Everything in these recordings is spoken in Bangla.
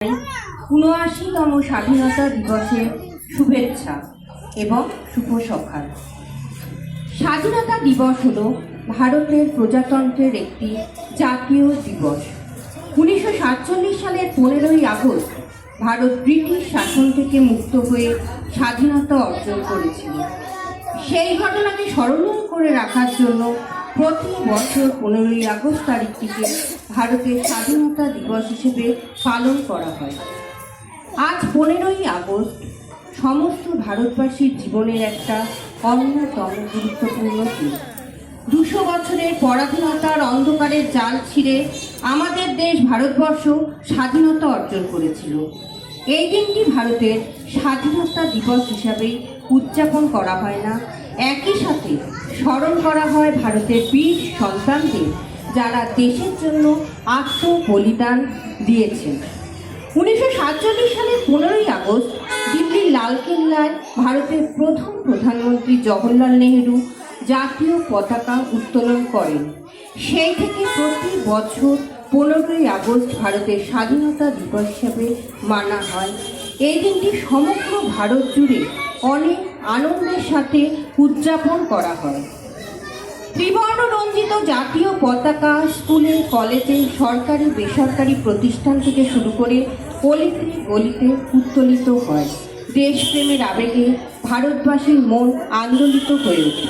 ৭৯তম স্বাধীনতা দিবসের শুভেচ্ছা এবং শুভ সকাল। স্বাধীনতা দিবস হল ভারতের প্রজাতন্ত্রের একটি জাতীয় দিবস। ১৯৪৭ সালের ১৫ই আগস্ট ভারত ব্রিটিশ শাসন থেকে মুক্ত হয়ে স্বাধীনতা অর্জন করেছিল। সেই ঘটনাকে স্মরণীয় করে রাখার জন্য প্রতি বছর ১৫ই আগস্ট তারিখটিকে ভারতের স্বাধীনতা দিবস হিসেবে পালন করা হয়। আজ ১৫ই আগস্ট সমস্ত ভারতবাসীর জীবনের একটা অন্যতম গুরুত্বপূর্ণ দিন। ২০০ বছরের পরাধীনতার অন্ধকারের জাল ছিঁড়ে আমাদের দেশ ভারতবর্ষ স্বাধীনতা অর্জন করেছিল। এই দিনটি ভারতের স্বাধীনতা দিবস হিসাবেই উদযাপন করা হয় না, একই সাথে স্মরণ করা হয় ভারতের বীর সন্তানদের, যারা দেশের জন্য আত্মবলিদান দিয়েছেন। ১৯৪৭ সালের ১৫ই আগস্ট দিল্লির লালকেল্লায় ভারতের প্রথম প্রধানমন্ত্রী জওহরলাল নেহেরু জাতীয় পতাকা উত্তোলন করেন। সেই থেকে প্রতি বছর ১৫ই আগস্ট ভারতের স্বাধীনতা দিবস হিসেবে মানা হয়। এই দিনটি সমগ্র ভারত জুড়ে অনেক আনন্দের সাথে উদযাপন করা হয়। ত্রিবর্ণ রঞ্জিত জাতীয় পতাকা স্কুলে, কলেজে, সরকারি বেসরকারি প্রতিষ্ঠান থেকে শুরু করে অলিতে গলিতে উত্তোলিত হয়। দেশপ্রেমের আবেগে ভারতবাসীর মন আন্দোলিত হয়ে ওঠে।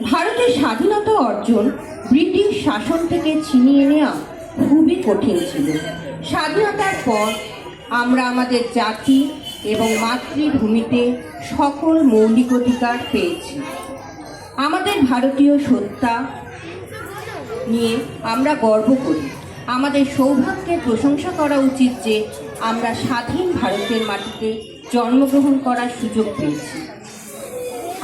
ভারতের স্বাধীনতা অর্জন ব্রিটিশ শাসন থেকে ছিনিয়ে নেওয়া খুবই কঠিন ছিল। স্বাধীনতার পর আমরা আমাদের জাতি এবং মাতৃভূমিতে সকল মৌলিক অধিকার পেয়েছি। আমাদের ভারতীয় সত্তা নিয়ে আমরা গর্ব করি। আমাদের সৌভাগ্যের প্রশংসা করা উচিত যে আমরা স্বাধীন ভারতের মাটিতে জন্মগ্রহণ করার সুযোগ পেয়েছি।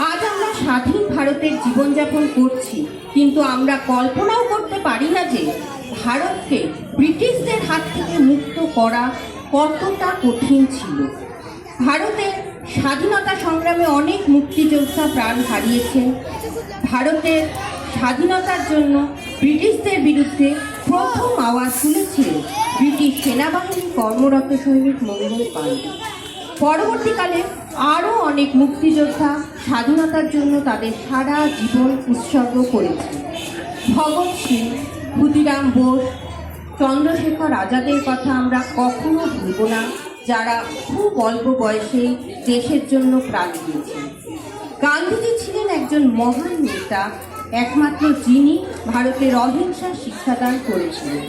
আজ আমরা স্বাধীন ভারতের জীবনযাপন করছি, কিন্তু আমরা কল্পনাও করতে পারি না যে ভারতকে ব্রিটিশদের হাত থেকে মুক্ত করা কতটা কঠিন ছিল। ভারতের স্বাধীনতা সংগ্রামে অনেক মুক্তিযোদ্ধা প্রাণ হারিয়েছেন। ভারতের স্বাধীনতার জন্য ব্রিটিশদের বিরুদ্ধে প্রথম আওয়াজ তুলেছিলেন ব্রিটিশ সেনাবাহিনী কর্মরত সৈনিক মঙ্গল পাণ্ডে। পরবর্তীকালে আরও অনেক মুক্তিযোদ্ধা স্বাধীনতার জন্য তাদের সারা জীবন উৎসর্গ করেছেন। ভগৎ সিং, ক্ষুদিরাম বোস, চন্দ্রশেখর আজাদের কথা আমরা কখনো ভুলব না, যারা খুব অল্প বয়সেই দেশের জন্য প্রাণ দিয়েছেন। গান্ধীজি ছিলেন একজন মহান নেতা, একমাত্র যিনি ভারতের অহিংসার শিক্ষাদান করেছিলেন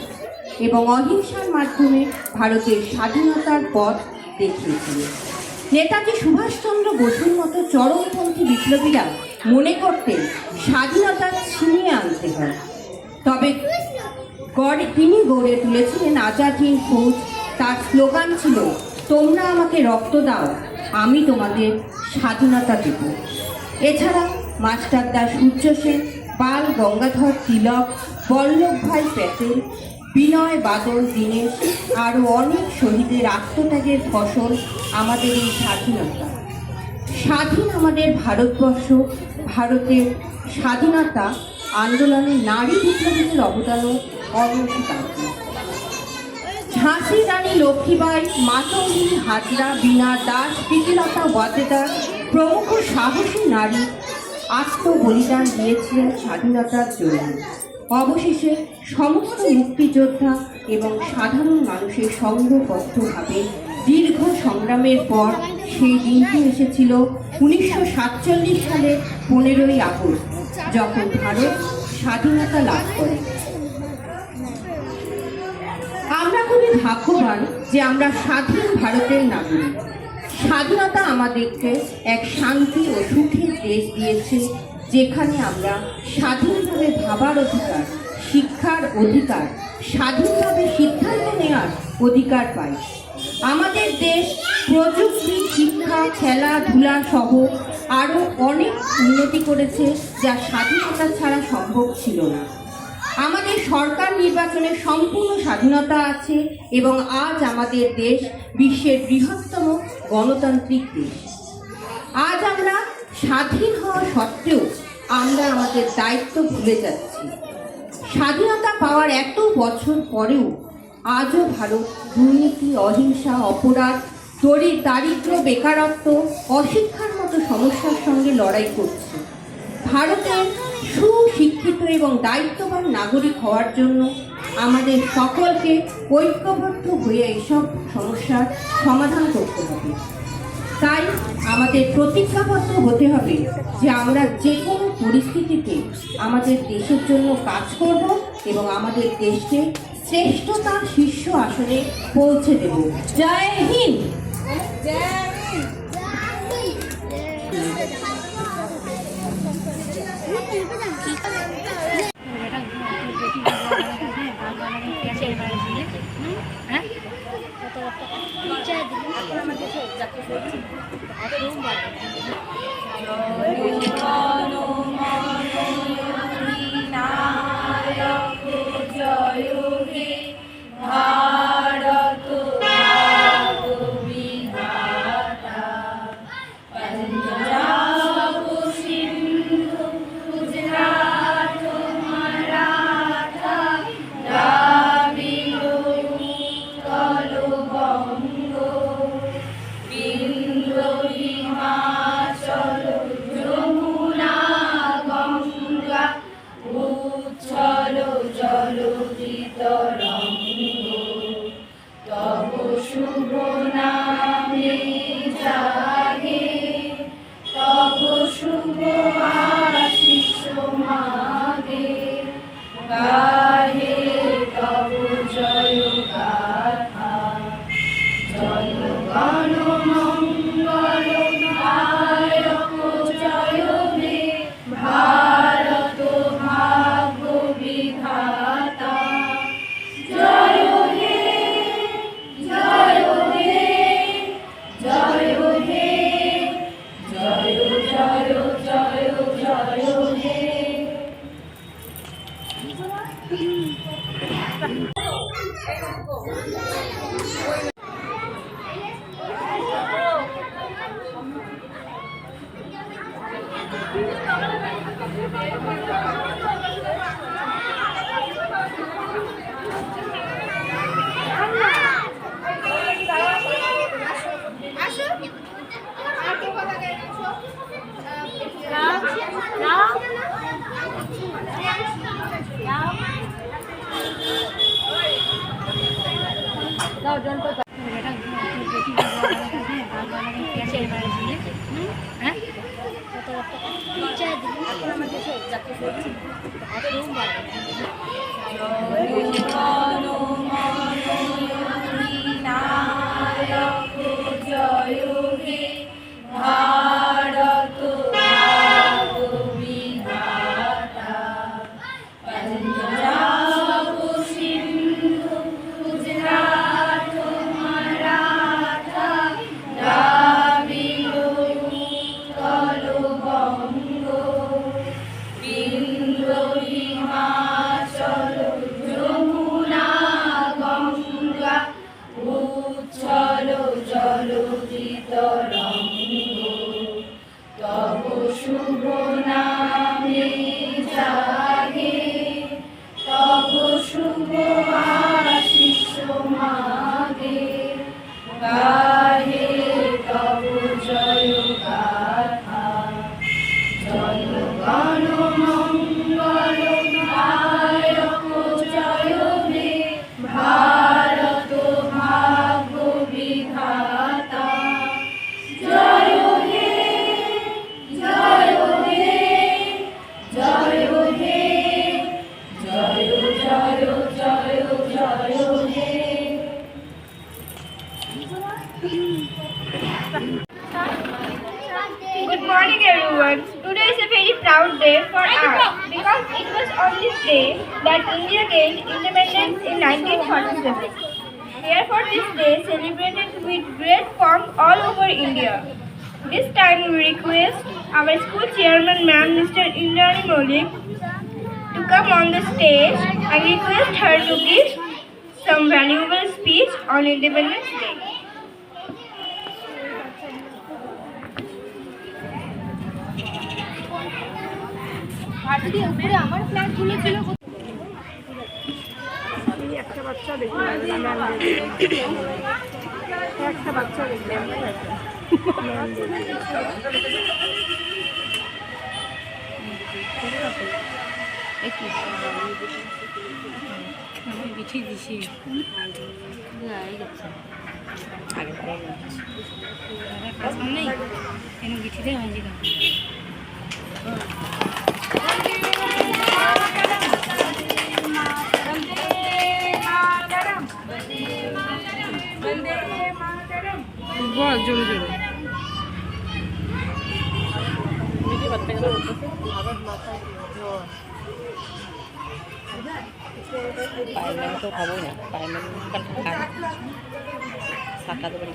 এবং অহিংসার মাধ্যমে ভারতের স্বাধীনতার পথ দেখিয়েছিলেন। নেতাজি সুভাষচন্দ্র বসুর মতো চরমপন্থী বিপ্লবীরা মনে করতেন স্বাধীনতা ছিনিয়ে আনতে হয়, তবে তিনি গড়ে তুলেছিলেন আজাদ হিন্দ ফৌজ। তার স্লোগান ছিল, তোমরা আমাকে রক্ত দাও, আমি তোমাদের স্বাধীনতা দেব। এছাড়া মাস্টারদা সূর্য সেন, বাল গঙ্গাধর তিলক, বল্লভভাই প্যাটেল, বিনয় বাদল দীনেশ, আরও অনেক শহীদের আত্মত্যাগের ফসল আমাদের এই স্বাধীনতা। স্বাধীন আমাদের ভারতবর্ষ। ভারতের স্বাধীনতা আন্দোলনে নারী বিপ্লবীদের অবদানও অনস্বীকার্য। ঝাঁসি রানী লক্ষ্মীবাই, মাতঙ্গী হাজরা, বীণা দাস, প্রীতিলতা ওয়াদ্দেদার প্রমুখ সাহসী নারী আত্মবলিদান দিয়েছিলেন স্বাধীনতার জন্য। অবশেষে সমস্ত মুক্তিযোদ্ধা এবং সাধারণ মানুষের সংঘবদ্ধভাবে দীর্ঘ সংগ্রামের পর সেই দিনটি এসেছিল ১৯৪৭ সালের ১৫ই আগস্ট, যখন ভারত স্বাধীনতা লাভ করে। আমরা খুবই ভাগ্যবান যে আমরা স্বাধীন ভারতের নাগরিক। স্বাধীনতা আমাদেরকে এক শান্তি ও সুখের দেশ দিয়েছে, যেখানে আমরা স্বাধীনভাবে ভাবার অধিকার, শিক্ষার অধিকার, স্বাধীনভাবে সিদ্ধান্ত নেওয়ার অধিকার পাই। আমাদের দেশ প্রযুক্তি, শিক্ষা, খেলাধুলা সহ আরও অনেক উন্নতি করেছে, যা স্বাধীনতা ছাড়া সম্ভব ছিল না। আমাদের সরকার নির্বাচনের সম্পূর্ণ স্বাধীনতা আছে এবং আজ আমাদের দেশ বিশ্বের বৃহত্তম গণতান্ত্রিক দেশ। আজ আমরা স্বাধীন হওয়া সত্ত্বেও আমরা আমাদের দায়িত্ব ভুলে যাচ্ছি। স্বাধীনতা পাওয়ার এত বছর পরেও আজও ভারত দুর্নীতি, অহিংসা, অপরাধ, দারিদ্র্য, বেকারত্ব, অশিক্ষার মতো সমস্যার সঙ্গে লড়াই করছে। ভারতের সুশিক্ষিত এবং দায়িত্ববান নাগরিক হওয়ার জন্য আমাদের সকলকে ঐক্যবদ্ধ হয়ে এইসব সমস্যার সমাধান করতে হবে। তাই আমাদের প্রতিজ্ঞাবদ্ধ হতে হবে যে আমরা যে কোনো পরিস্থিতিতে আমাদের দেশের জন্য কাজ করব এবং আমাদের দেশকে শ্রেষ্ঠতার শীর্ষ আসনে পৌঁছে দেব। জয় Hind. Good morning everyone. Today is a very proud day for us because it was on this day that India gained independence in 1947. Therefore this day celebrated with great pomp all over India. This time we request our school chairman ma'am Mr. Indrani Maulik to come on the stage and request her to give some valuable speech on Independence Day. আমার ফ্ল্যাগ তুলেছিল বাচ্চা দেখতে পাবেন একটা বাচ্চা দেখতে বিছিয়ে দিছি সামনেই কেন বিছিয়ে ভাজি দাও বল জোরে জোরে পাইমেন তো খাবো না পাইমেন সাতটা তো করে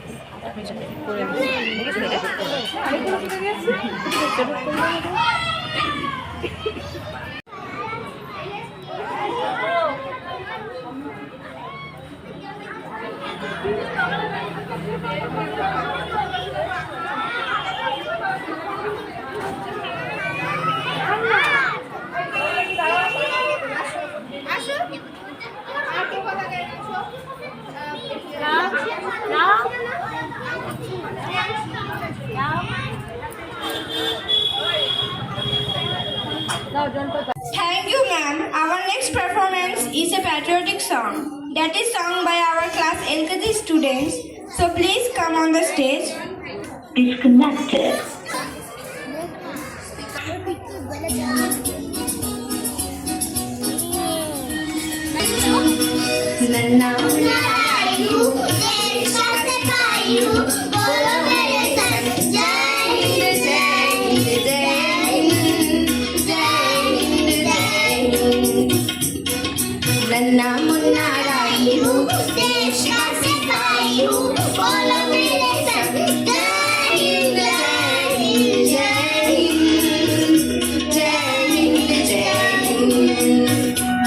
Thank you, ma'am. Our next performance is a patriotic song that is sung by our class LKG students. So please come on the stage. Disconnected. नन्ना मुन्ना राई हूँ देश का सिपाही हूँ बोलो मेरे संग जय हिंद जय हिंद जय हिंद जय हिंद जय हिंद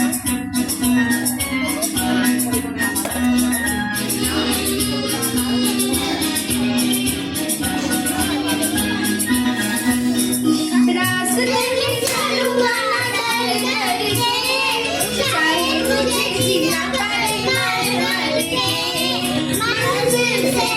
रास्ते में चलूँगा डर डर के चाहे मुझे जीना पड़े मर मर के मंजिल से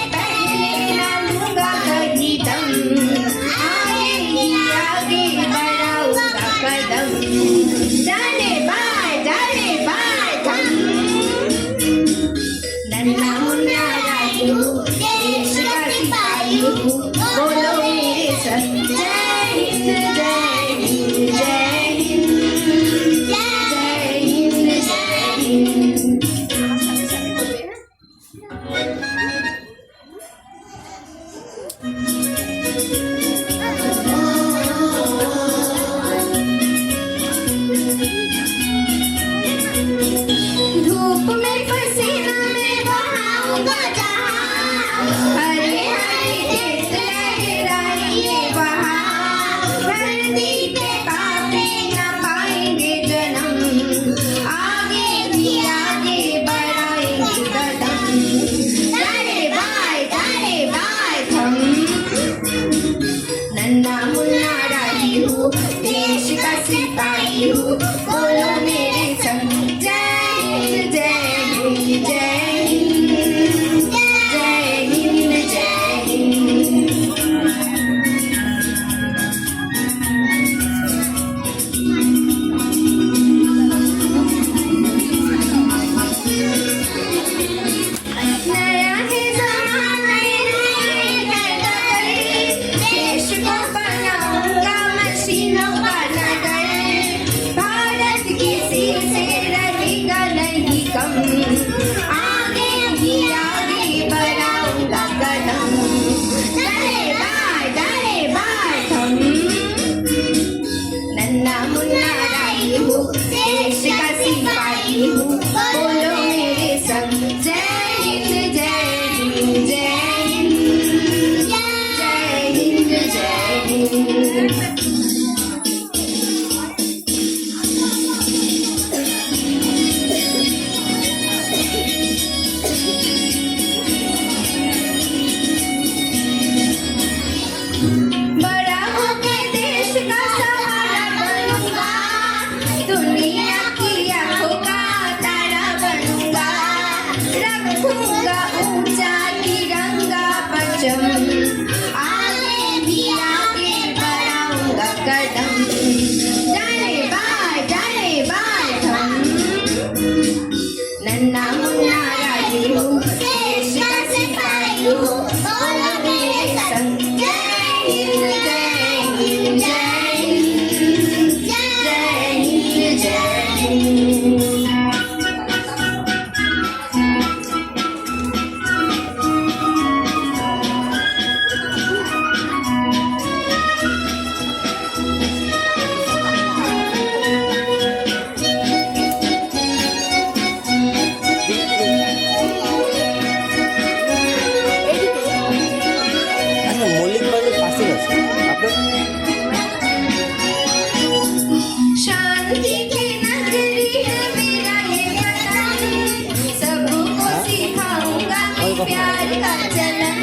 का चलन,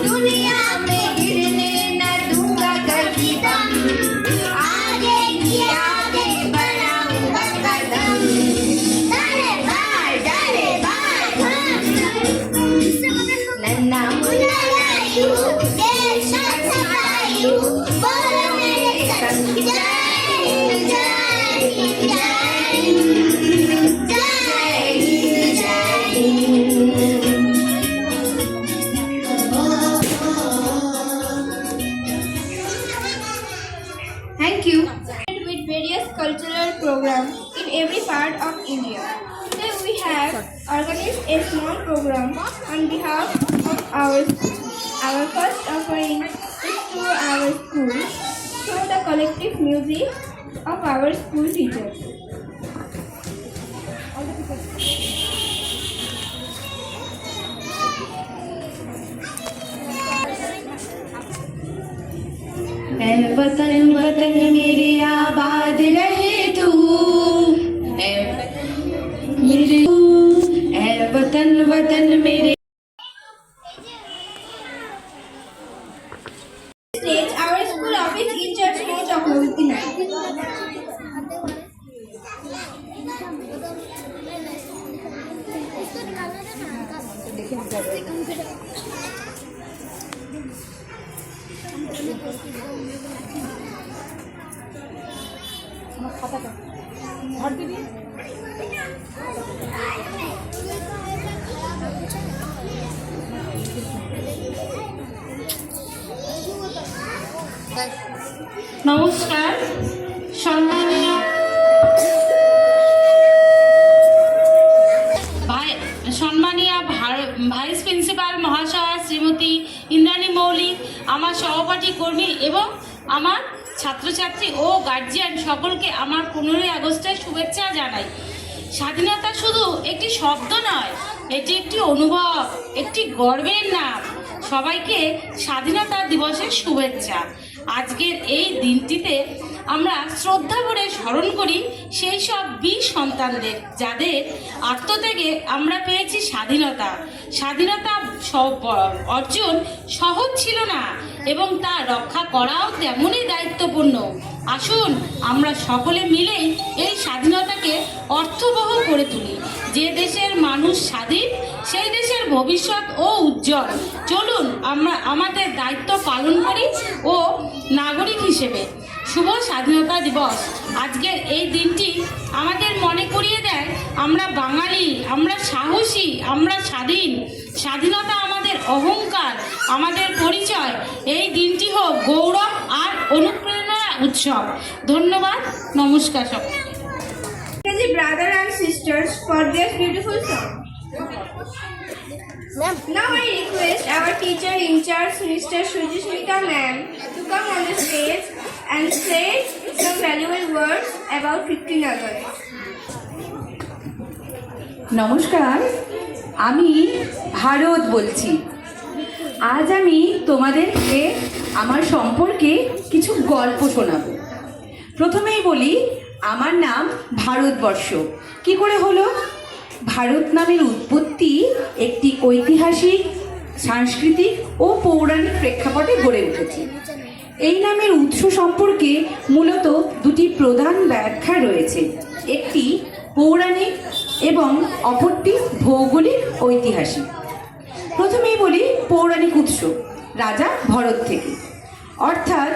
दुनिया में गिरने न दूंगा कभी दम, आगे की आगे बढ़ाऊंगा कदम, डरे बार नन्ना मुन्ना लायू, देश सतायू, बोल मेरे संग जय जय Thank you. With various cultural programs in every part of India. Today we have organized a small program on behalf of our school. Our first offering is to our school through the collective music of our school teachers. ऐ वतन वतन मेरे आबाद रहे तू, ऐ मेरे ऐ वतन वतन मेरे। Stage, our school office in charge Mo Chakraborty Naik. নমস্কার সম্মানীয় ভাইস প্রিন্সিপাল মহাশয়া শ্রীমতী ইন্দ্রাণী মৌলিক, আমার সহপাঠী কর্মী এবং আমার ছাত্রছাত্রী ও গার্জিয়ান সকলকে আমার 15ই আগস্টের শুভেচ্ছা জানাই। স্বাধীনতা শুধু একটি শব্দ নয়, এটি একটি অনুভব, একটি গর্বের নাম। সবাইকে স্বাধীনতা দিবসের শুভেচ্ছা। আজকের এই দিনটিতে আমরা শ্রদ্ধা ভরে স্মরণ করি সেই সব বীর সন্তানদের, যাদের আত্মত্যাগে আমরা পেয়েছি স্বাধীনতা। স্বাধীনতা অর্জন সহজ ছিল না এবং তা রক্ষা করাও তেমনই দায়িত্বপূর্ণ। আসুন আমরা সকলে মিলেই এই স্বাধীনতাকে অর্থবহ করে তুলি। যে দেশের মানুষ স্বাধীন, সেই দেশের ভবিষ্যৎ ও উজ্জ্বল। চলুন আমরা আমাদের দায়িত্ব পালন করি ও নাগরিক হিসেবে। শুভ স্বাধীনতা দিবস। আজকের এই দিনটি আমাদের মনে করিয়ে দেয় আমরা বাঙালি, আমরা সাহসী, আমরা স্বাধীন। স্বাধীনতা আমাদের অহংকার, আমাদের পরিচয়। এই দিনটি হোক গৌরব আর অনুপ্রেরণা উৎসব। ধন্যবাদ, নমস্কার সকলকে। Brothers and sisters for this beautiful song. Now I request our teacher in charge, Mr. Sujishmita ma'am, to come on the stage and say some valuable words about 15 August. নমস্কার, আমি ভারত বলছি। আজ আমি তোমাদেরকে আমার সম্পর্কে কিছু গল্প শোনাবো। প্রথমেই বলি, আমার নাম ভারতবর্ষ। কি করে হলো? ভারত নামের উৎপত্তি একটি ঐতিহাসিক, সাংস্কৃতিক ও পৌরাণিক প্রেক্ষাপটে গড়ে উঠেছে। এই নামের উৎস সম্পর্কে মূলত দুটি প্রধান ব্যাখ্যা রয়েছে, একটি পৌরাণিক এবং অপরটি ভৌগোলিক ঐতিহাসিক। প্রথমেই বলি পৌরাণিক উৎস, রাজা ভরত থেকে। অর্থাৎ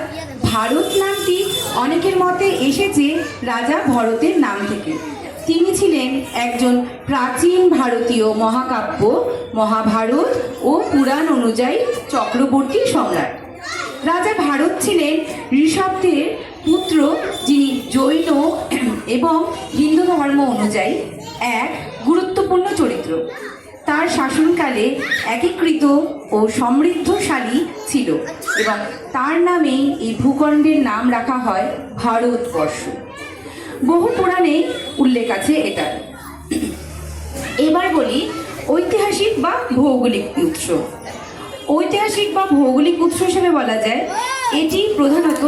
ভারত নামটি অনেকের মতে এসেছে রাজা ভরতের নাম থেকে। তিনি ছিলেন একজন প্রাচীন ভারতীয় মহাকাব্য মহাভারত ও পুরাণ অনুযায়ী চক্রবর্তী সম্রাট। রাজা ভারত ছিলেন ঋষভদেবের পুত্র, যিনি জৈন এবং হিন্দু ধর্ম অনুযায়ী এক গুরুত্বপূর্ণ চরিত্র। তার শাসনকালে একীকৃত ও সমৃদ্ধশালী ছিল এবং তার নামেই এই ভূখণ্ডের নাম রাখা হয় ভারতবর্ষ। বহু পুরাণে উল্লেখ আছে এটার। এবার বলি ঐতিহাসিক বা ভৌগোলিক উৎস। ঐতিহাসিক বা ভৌগোলিক উৎস হিসেবে বলা যায় এটি প্রধানত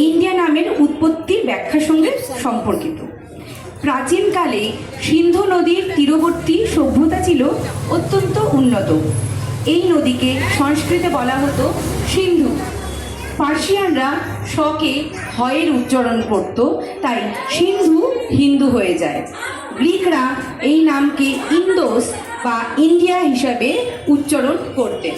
ইন্ডিয়া নামের উৎপত্তির ব্যাখ্যার সঙ্গে সম্পর্কিত। প্রাচীনকালে সিন্ধু নদীর তীরবর্তী সভ্যতা ছিল অত্যন্ত উন্নত। এই নদীকে সংস্কৃতে বলা হতো সিন্ধু। পার্সিয়ানরা শকে হয়ের উচ্চারণ করত, তাই সিন্ধু হিন্দু হয়ে যায়। গ্রিকরা এই নামকে ইন্দোস বা ইন্ডিয়া হিসাবে উচ্চারণ করতেন।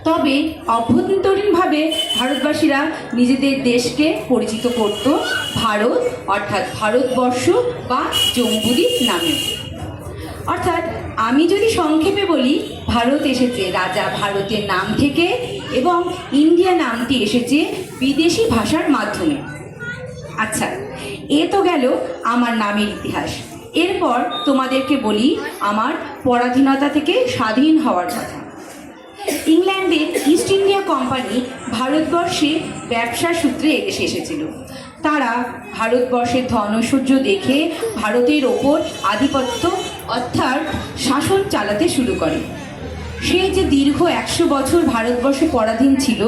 তবে অভ্যন্তরীণভাবে ভারতবাসীরা নিজেদের দেশকে পরিচিত করত ভারত অর্থাৎ ভারতবর্ষ বা জম্বুদ্বীপ নামে। অর্থাৎ আমি যদি সংক্ষেপে বলি, ভারত এসেছে রাজা ভারতের নাম থেকে এবং ইন্ডিয়া নামটি এসেছে বিদেশি ভাষার মাধ্যমে। আচ্ছা, এ তো গেল আমার নামের ইতিহাস। এরপর তোমাদেরকে বলি আমার পরাধীনতা থেকে স্বাধীন হওয়ার কথা। ইংল্যান্ডের ইস্ট ইন্ডিয়া কোম্পানি ভারতবর্ষে ব্যবসা সূত্রে এসেছিল। তারা ভারতবর্ষের ধনৈশ্বর্য দেখে ভারতের ওপর আধিপত্য অর্থাৎ শাসন চালাতে শুরু করে। সে যে দীর্ঘ 100 বছর ভারতবর্ষে পরাধীন ছিল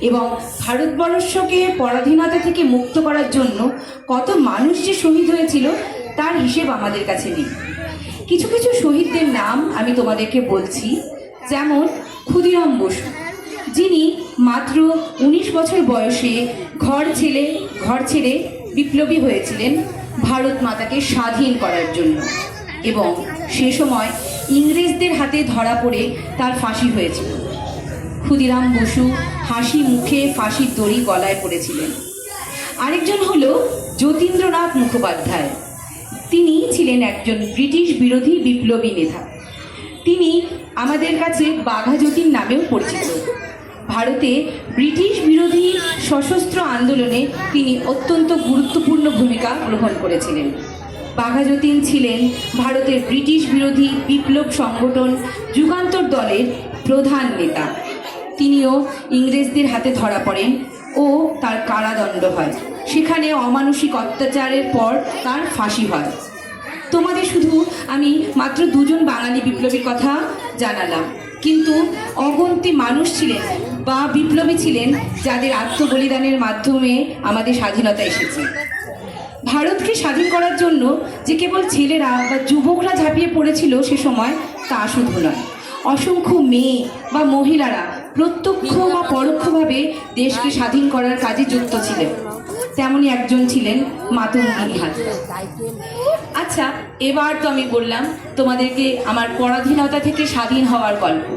এবং ভারতবর্ষকে পরাধীনতা থেকে মুক্ত করার জন্য কত মানুষ যে শহীদ হয়েছিল তার হিসেব আমাদের কাছে নেই। কিছু কিছু শহীদদের নাম আমি তোমাদেরকে বলছি, যেমন ক্ষুদিরাম বসু, যিনি মাত্র 19 বছর বয়সে ঘর ছেড়ে বিপ্লবী হয়েছিলেন ভারত মাতাকে স্বাধীন করার জন্য, এবং সে সময় ইংরেজদের হাতে ধরা পড়ে তার ফাঁসি হয়েছিল। ক্ষুদিরাম বসু হাসি মুখে ফাঁসির দড়ি গলায় পড়েছিলেন। আরেকজন হলো যতীন্দ্রনাথ মুখোপাধ্যায়। তিনি ছিলেন একজন ব্রিটিশ বিরোধী বিপ্লবী নেতা। তিনি আমাদের কাছে বাঘা যতীন নামেও পরিচিত। ভারতে ব্রিটিশ বিরোধী সশস্ত্র আন্দোলনে তিনি অত্যন্ত গুরুত্বপূর্ণ ভূমিকা গ্রহণ করেছিলেন। বাঘা যতীন ছিলেন ভারতের ব্রিটিশ বিরোধী বিপ্লব সংগঠন যুগান্তর দলের প্রধান নেতা। তিনিও ইংরেজদের হাতে ধরা পড়েন ও তার কারাদণ্ড হয়। সেখানে অমানসিক অত্যাচারের পর তার ফাঁসি হয়। তোমাদের শুধু আমি মাত্র 2 জন বাঙালি বিপ্লবীর কথা জানালাম, কিন্তু অগন্তি মানুষ ছিলেন বা বিপ্লবী ছিলেন যাদের আত্মবলিদানের মাধ্যমে আমাদের স্বাধীনতা এসেছে। ভারতকে স্বাধীন করার জন্য যে কেবল ছেলেরা বা যুবকরা ঝাঁপিয়ে পড়েছিল সে সময়, তা শুধু নয়, অসংখ্য মেয়ে বা মহিলারা প্রত্যক্ষ বা পরোক্ষভাবে দেশকে স্বাধীন করার কাজে যুক্ত ছিলেন। তেমনই একজন ছিলেন মাতঙ্গিনী হাজরা। আচ্ছা, এবার তো আমি বললাম তোমাদেরকে আমার পরাধীনতা থেকে স্বাধীন হওয়ার গল্প।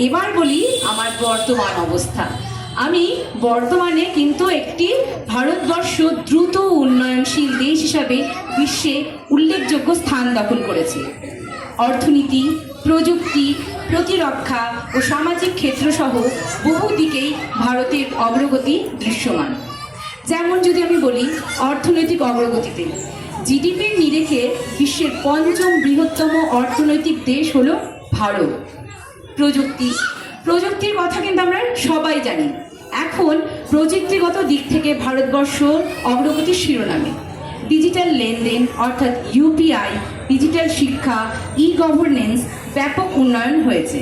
এবার বলি আমার বর্তমান অবস্থা। আমি বর্তমানে কিন্তু একটি ভারতবর্ষ দ্রুত উন্নয়নশীল দেশ হিসাবে বিশ্বে উল্লেখযোগ্য স্থান দখল করেছে। অর্থনীতি, প্রযুক্তি, প্রতিরক্ষা ও সামাজিক ক্ষেত্রসহ বহু দিকেই ভারতের অগ্রগতি দৃশ্যমান। যেমন যদি আমি বলি অর্থনৈতিক অগ্রগতিতে, জিডিপির নিরিখে বিশ্বের 5ম বৃহত্তম অর্থনৈতিক দেশ হলো ভারত। প্রযুক্তির কথা কিন্তু আমরা সবাই জানি। এখন প্রযুক্তিগত দিক থেকে ভারতবর্ষ অগ্রগতির শিরোনামে। ডিজিটাল লেনদেন অর্থাৎ ইউপিআই, ডিজিটাল শিক্ষা, ই-গভর্নেন্স ব্যাপক উন্নয়ন হয়েছে।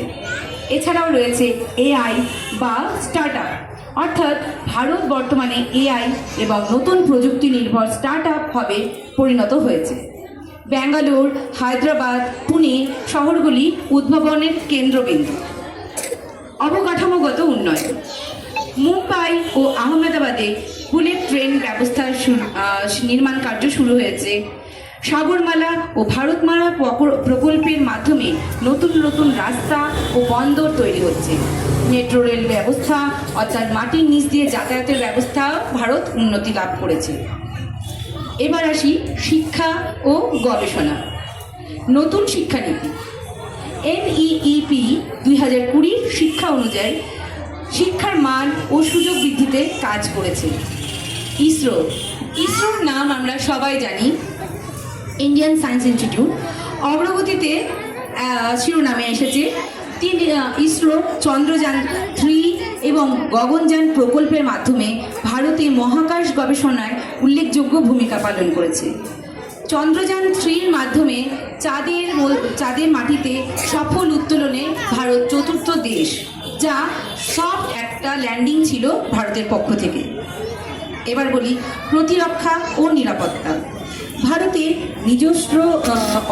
এছাড়াও রয়েছে এআই বা স্টার্টআপ, অর্থাৎ ভারত বর্তমানে এআই এবং নতুন প্রযুক্তি নির্ভর স্টার্টআপ হবে পরিণত হয়েছে। ব্যাঙ্গালোর, হায়দ্রাবাদ, পুনে শহরগুলি উদ্ভাবনের কেন্দ্রবিন্দু। অবকাঠামোগত উন্নয়ন, মুম্বাই ও আহমেদাবাদে বুলেট ট্রেন ব্যবস্থার নির্মাণ কার্য শুরু হয়েছে। সাগরমালা ও ভারতমালা প্রকল্পের মাধ্যমে নতুন নতুন রাস্তা ও বন্দর তৈরি হচ্ছে। মেট্রো রেল ব্যবস্থা অর্থাৎ মাটির নিচ দিয়ে যাতায়াতের ব্যবস্থা ভারত উন্নতি লাভ করেছে। এবার আসি শিক্ষা ও গবেষণা। নতুন শিক্ষানীতি NEEP 2020 শিক্ষা অনুযায়ী শিক্ষার মান ও সুযোগ বৃদ্ধিতে কাজ করেছে। ইসরোর নাম আমরা সবাই জানি, ইন্ডিয়ান সায়েন্স ইনস্টিটিউট। অগ্রগতিতে শিরোনামে এসেছে ইসরো চন্দ্রযান 3 এবং গগনযান প্রকল্পের মাধ্যমে ভারতে মহাকাশ গবেষণায় উল্লেখযোগ্য ভূমিকা পালন করেছে। চন্দ্রযান 3-র মাধ্যমে চাঁদের মাটিতে সফল উত্তোলনে ভারত 4র্থ দেশ, যা সফট একটা ল্যান্ডিং ছিল ভারতের পক্ষ থেকে। এবার বলি প্রতিরক্ষা ও নিরাপত্তা। ভারতের নিজস্ব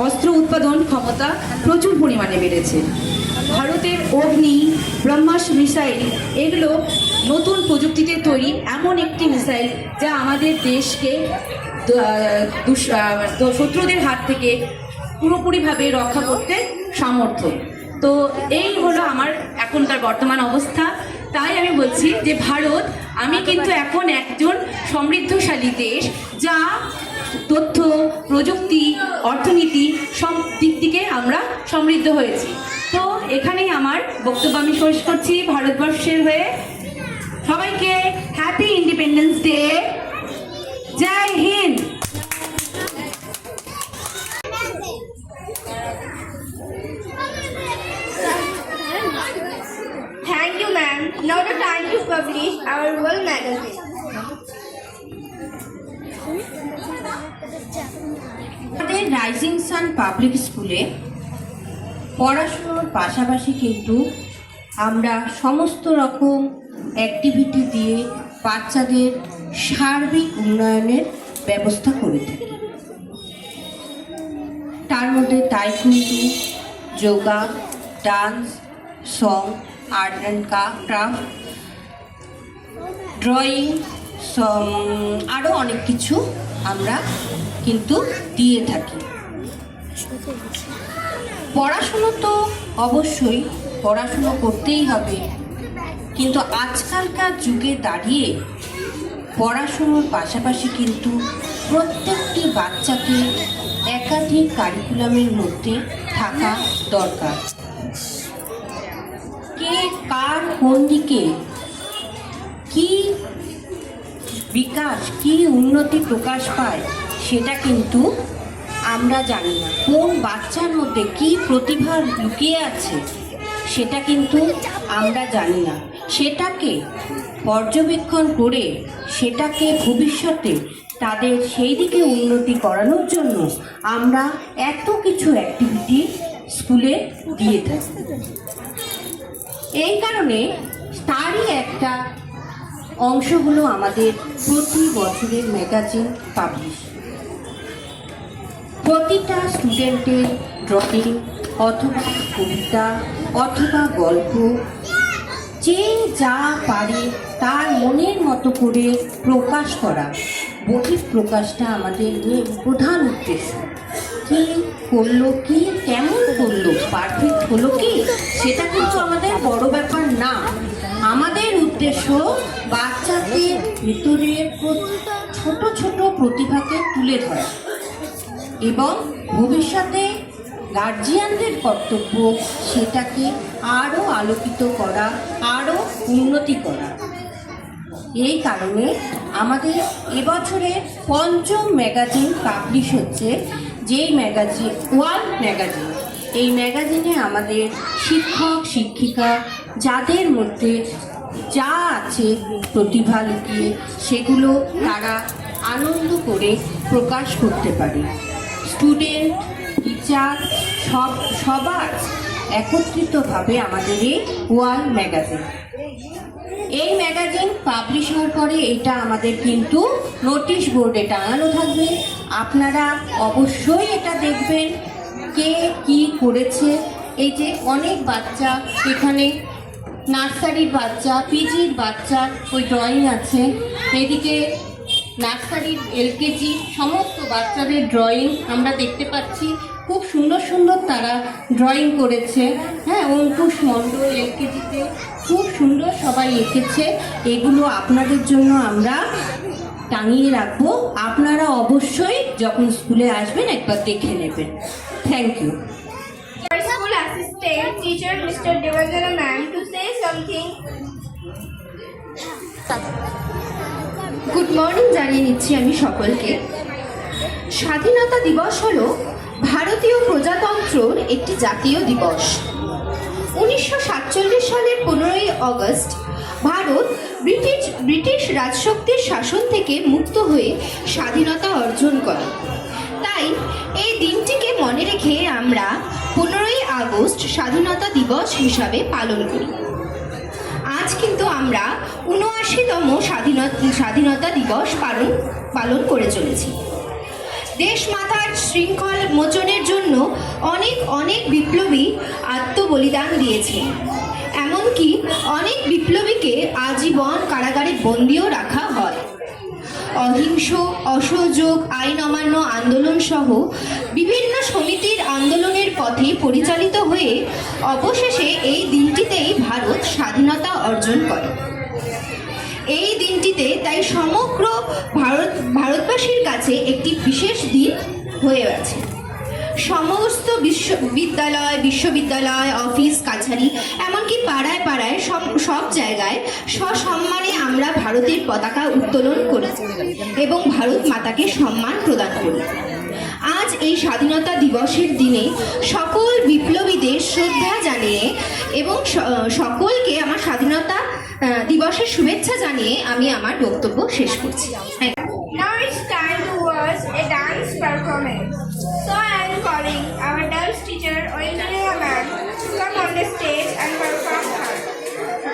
অস্ত্র উৎপাদন ক্ষমতা প্রচুর পরিমাণে বেড়েছে। ভারতের অগ্নি, ব্রহ্মাস মিসাইল এগুলো নতুন প্রযুক্তিতে তৈরি এমন একটি মিসাইল যা আমাদের দেশকে শত্রুদের হাত থেকে পুরোপুরিভাবে রক্ষা করতে সামর্থ্য। তো এই হলো আমার এখনকার বর্তমান অবস্থা। তাই আমি বলছি যে ভারত, আমি কিন্তু এখন একজন সমৃদ্ধশালী দেশ, যা তথ্য প্রযুক্তি অর্থনীতি সব দিক থেকে আমরা সমৃদ্ধ হয়েছি। তো এখানেই আমার বক্তব্য আমি শেষ করছি। ভারতবর্ষের হয়ে সবাইকে হ্যাপি ইন্ডিপেন্ডেন্স ডে। জয় হিন্দ। Thank you, ma'am. Now the time to publish our world magazine. আমাদের রাইজিং সান পাবলিক স্কুলে পড়াশুনোর পাশাপাশি কিন্তু আমরা সমস্ত রকম অ্যাক্টিভিটি দিয়ে বাচ্চাদের সার্বিক উন্নয়নের ব্যবস্থা করে থাকি। তার মধ্যে তাইকুন্ডু, yoga, dance, song, art and craft, drawing, আরও অনেক কিছু আমরা কিন্তু দিয়ে থাকি। পড়াশুনো তো অবশ্যই পড়াশুনো করতেই হবে, কিন্তু আজকালকার যুগে দাঁড়িয়ে পড়াশুনোর পাশাপাশি কিন্তু প্রত্যেকটি বাচ্চাকে একাধিক কারিকুলামের মধ্যে থাকা দরকার। কে কার কোন দিকে কি বিকাশ, কি উন্নতি প্রকাশ পায় সেটা কিন্তু আমরা জানি না। কোন বাচ্চার মধ্যে কি প্রতিভা লুকিয়ে আছে সেটা কিন্তু আমরা জানি না। সেটাকে পর্যবেক্ষণ করে সেটাকে ভবিষ্যতে তাদের সেই দিকে উন্নতি করানোর জন্য আমরা এত কিছু অ্যাক্টিভিটি স্কুলে দিয়ে থাকি। এই কারণে তারই একটা অংশ হলো আমাদের প্রতি বছরের ম্যাগাজিন পাবলিশ। প্রতিটা স্টুডেন্টের ড্রয়িং অথবা কবিতা অথবা গল্প, যে যা পারে তার মনের মতো করে প্রকাশ করা, বহিঃপ্রকাশটা আমাদের প্রধান উদ্দেশ্য। কি করলো, কি কেমন করলো, পারফেক্ট হলো কি, সেটা কিন্তু আমাদের বড় ব্যাপার না। আমাদের উদ্দেশ্য বাচ্চাদের ভিতরের ছোট ছোট প্রতিভাকে তুলে ধরা এবং ভবিষ্যতে গার্জিয়ানদের কর্তব্য সেটাকে আরও আলোকিত করা, আরও উন্নতি করা। এই কারণে আমাদের এবছরের পঞ্চম ম্যাগাজিন পাবলিশ হচ্ছে, যেই ম্যাগাজিন ওয়ার্ল্ড ম্যাগাজিন। এই ম্যাগাজিনে আমাদের শিক্ষক শিক্ষিকা যাদের মধ্যে যা আছে প্রতিভা লুকিয়ে, সেগুলো তারা আনন্দ করে প্রকাশ করতে পারে। স্টুডেন্ট, টিচার সবার একত্রিতভাবে আমাদের এই ওয়ার্ল্ড ম্যাগাজিন। এই ম্যাগাজিন পাবলিশ হওয়ার পরে এটা আমাদের কিন্তু নোটিশ বোর্ডে টাঙানো থাকবে। আপনারা অবশ্যই এটা দেখবেন কে কি করেছে। এই যে অনেক বাচ্চা, এখানে নার্সারির বাচ্চা, পিজির বাচ্চা ওই ড্রয়িং আছে, এদিকে নার্সারির এলকেজি সমস্ত বাচ্চাদের ড্রয়িং আমরা দেখতে পাচ্ছি। খুব সুন্দর সুন্দর তারা ড্রয়িং করেছে। হ্যাঁ, অঙ্কুশ মণ্ডল এলকেজিতে খুব সুন্দর সবাই এঁকেছে। এগুলো আপনাদের জন্য আমরা টাঙিয়ে রাখবো। আপনারা অবশ্যই যখন স্কুলে আসবেন একবার দেখে নেবেন। Thank you. Our school assistant teacher Mr. Devajana ma'am to say something. Good morning জানিয়ে নিচ্ছি আমি সকলকে। স্বাধীনতা দিবস হলো ভারতীয় প্রজাতন্ত্রের একটি জাতীয় দিবস। 1947 সালের 15ই আগস্ট ভারত ব্রিটিশ রাজশক্তির শাসন থেকে মুক্ত হয়ে স্বাধীনতা অর্জন করে। তাই এই দিনটিকে মনে রেখে আমরা 15ই আগস্ট স্বাধীনতা দিবস হিসাবে পালন করি। আজ কিন্তু আমরা 79তম স্বাধীনতা দিবস পালন করে চলেছি। দেশমাতার শৃঙ্খল মোচনের জন্য অনেক অনেক বিপ্লবী আত্মবলিদান দিয়েছে। এমনকি অনেক বিপ্লবীকে আজীবন কারাগারে বন্দিও রাখা হয়। অহিংস অসহযোগ আইন অমান্য আন্দোলন সহ বিভিন্ন সমিতির আন্দোলনের পথে পরিচালিত হয়ে অবশেষে এই দিনটিতেই ভারত স্বাধীনতা অর্জন করে। এই দিনটিতে তাই সমগ্র ভারতবাসীর কাছে একটি বিশেষ দিন হয়ে আছে। সমস্ত বিশ্ববিদ্যালয় অফিস কাছারি এমনকি পাড়ায় পাড়ায় সব জায়গায় সসম্মানে আমরা ভারতের পতাকা উত্তোলন করি এবং ভারত মাতাকে সম্মান প্রদান করি। আজ এই স্বাধীনতা দিবসের দিনে সকল বিপ্লবীদের শ্রদ্ধা জানিয়ে এবং সকলকে আমার স্বাধীনতা দিবসের শুভেচ্ছা জানিয়ে আমি আমার বক্তব্য শেষ করছি। Now it's time to watch a dance performance. So I am calling our dance teacher Oinjaliya ma'am to come on the stage and perform her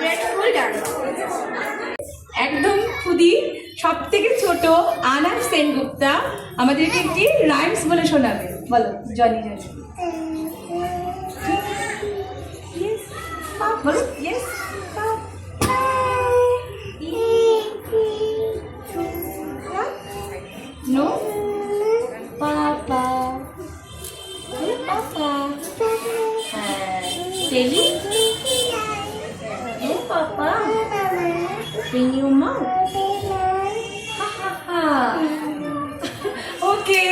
grateful dance. একদম খুদি সব থেকে ছোট আনাম সেনগুপ্তা আমাদেরকে একটি রাইমস বলে শোনাবে। বলো জনি জনি। বলো ইয়েস নো পাপা পাপা হ্যাঁ telling no papa Bring your mouth. Ha ha ha. Okay.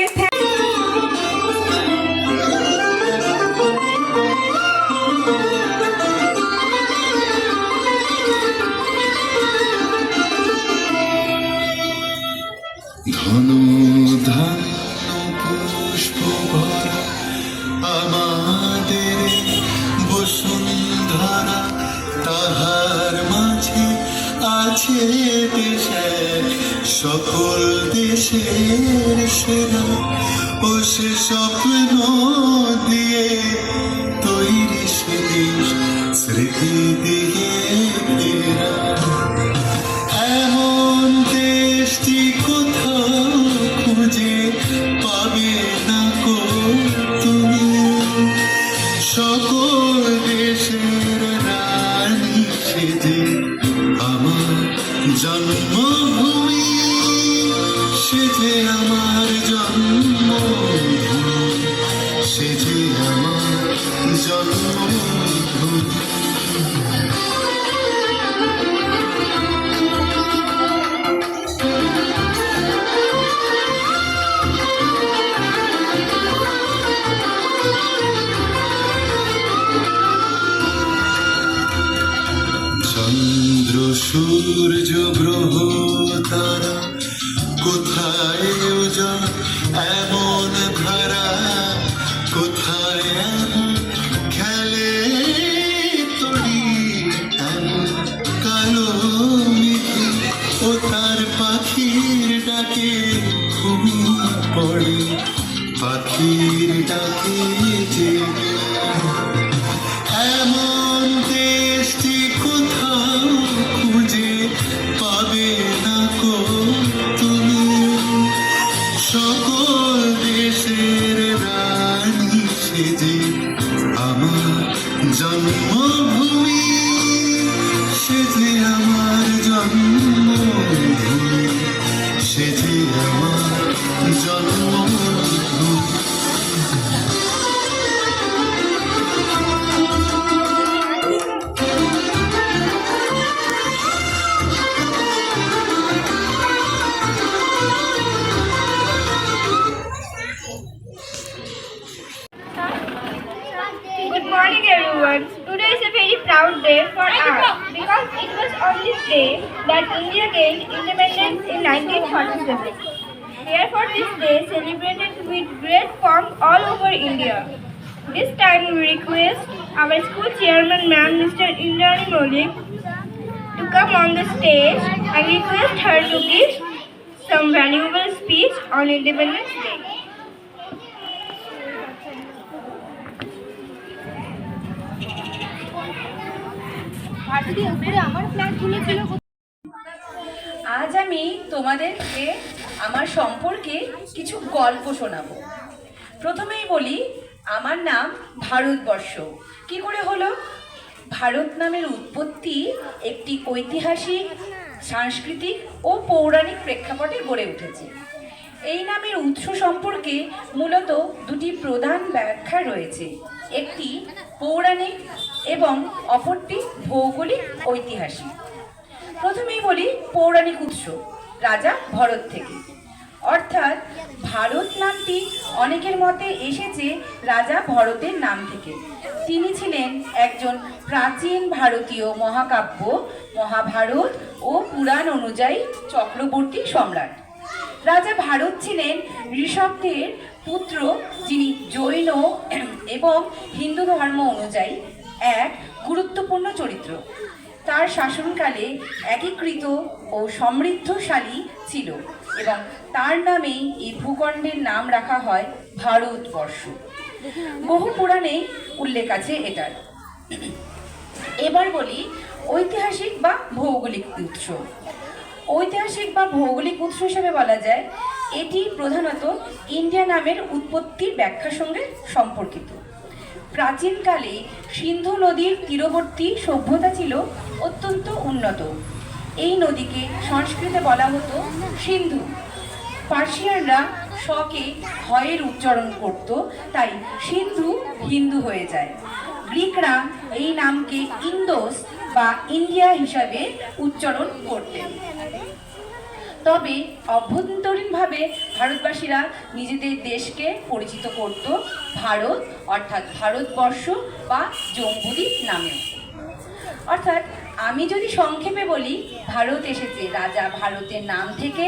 ধনু ধান্য পুষ্প ভরা আমাদের বসুন্ধরা, তাহার মাঝে আছে দেশে সকল দেশের সেরা, ও সে স্বপ্ন দিয়ে তৈরি সে দেশ স্মৃতি দিয়ে ঘেরা। এমন দেশটি কোথাও খুঁজে পাবে না কো তুমি, সকল দেশের রানী সেজে আমার জন্মভূমি, সেজে আমার জন্মভূমি, সেজে আমার জন্মভূমি। চন্দ্র সূর্য গ্রহ তারা কোথায় উজাড় এমন ধারা, কোথায় এমন খেলে তড়ি এমন কালো মেঘে, ও তার পাখির ডাকে ঘুমিয়ে পড়ে পাখির ডাকে জেগে। এমন দেশটি কোথাও খুঁজে পাবে না কো তুমি, সকল দেশের রানী সেজে আমার জন্মভূমি, সেজে আমার জন্মভূমি, সেজে আমার জন্মভূমি। Good morning everyone. Today is a very proud day for us because it was on this day that India gained independence in 1947. Therefore this day celebrated with great pomp all over India. This time we request our school chairman ma'am Mr. Indrani Maulik to come on the stage and request her to give some valuable speech on Independence Day. আজ আমি তোমাদেরকে আমার সম্পর্কে কিছু গল্প শোনাবো। প্রথমেই বলি, আমার নাম ভারতবর্ষ। কি করে হলো? ভারত নামের উৎপত্তি একটি ঐতিহাসিক, সাংস্কৃতিক ও পৌরাণিক প্রেক্ষাপটে গড়ে উঠেছে। এই নামের উৎস সম্পর্কে মূলত দুটি প্রধান ব্যাখ্যা রয়েছে, একটি পৌরাণিক এবং অপরটি ভৌগোলিক ঐতিহাসিক। প্রথমেই বলি পৌরাণিক উৎস, রাজা ভরত থেকে। অর্থাৎ ভারত নামটি অনেকের মতে এসেছে রাজা ভরতের নাম থেকে। তিনি ছিলেন একজন প্রাচীন ভারতীয় মহাকাব্য মহাভারত ও পুরাণ অনুযায়ী চক্রবর্তী সম্রাট। রাজা ভারত ছিলেন ঋষভদের পুত্র, যিনি জৈন এবং হিন্দু ধর্ম অনুযায়ী এক গুরুত্বপূর্ণ চরিত্র। তার শাসনকালে একীকৃত ও সমৃদ্ধশালী ছিল এবং তার নামেই এই ভূখণ্ডের নাম রাখা হয় ভারতবর্ষ। বহু পুরাণে উল্লেখ আছে এটার। এবার বলি ঐতিহাসিক বা ভৌগোলিক উৎস। ঐতিহাসিক বা ভৌগোলিক উৎস হিসেবে বলা যায় এটি প্রধানত ইন্ডিয়া নামের উৎপত্তির ব্যাখ্যার সঙ্গে সম্পর্কিত। প্রাচীনকালে সিন্ধু নদীর তীরবর্তী সভ্যতা ছিল অত্যন্ত উন্নত। এই নদীকে সংস্কৃতে বলা হতো সিন্ধু। পার্সিয়ানরা শকে হয়ের উচ্চারণ করত, তাই সিন্ধু হিন্দু হয়ে যায়। গ্রিকরা এই নামকে ইন্দোস বা ইন্ডিয়া হিসাবে উচ্চারণ করতেন। তবে অভ্যন্তরীণভাবে ভারতবাসীরা নিজেদের দেশকে পরিচিত করত ভারত অর্থাৎ ভারতবর্ষ বা জম্বুদ্বীপ নামে। অর্থাৎ আমি যদি সংক্ষেপে বলি, ভারত এসেছে রাজা ভারতের নাম থেকে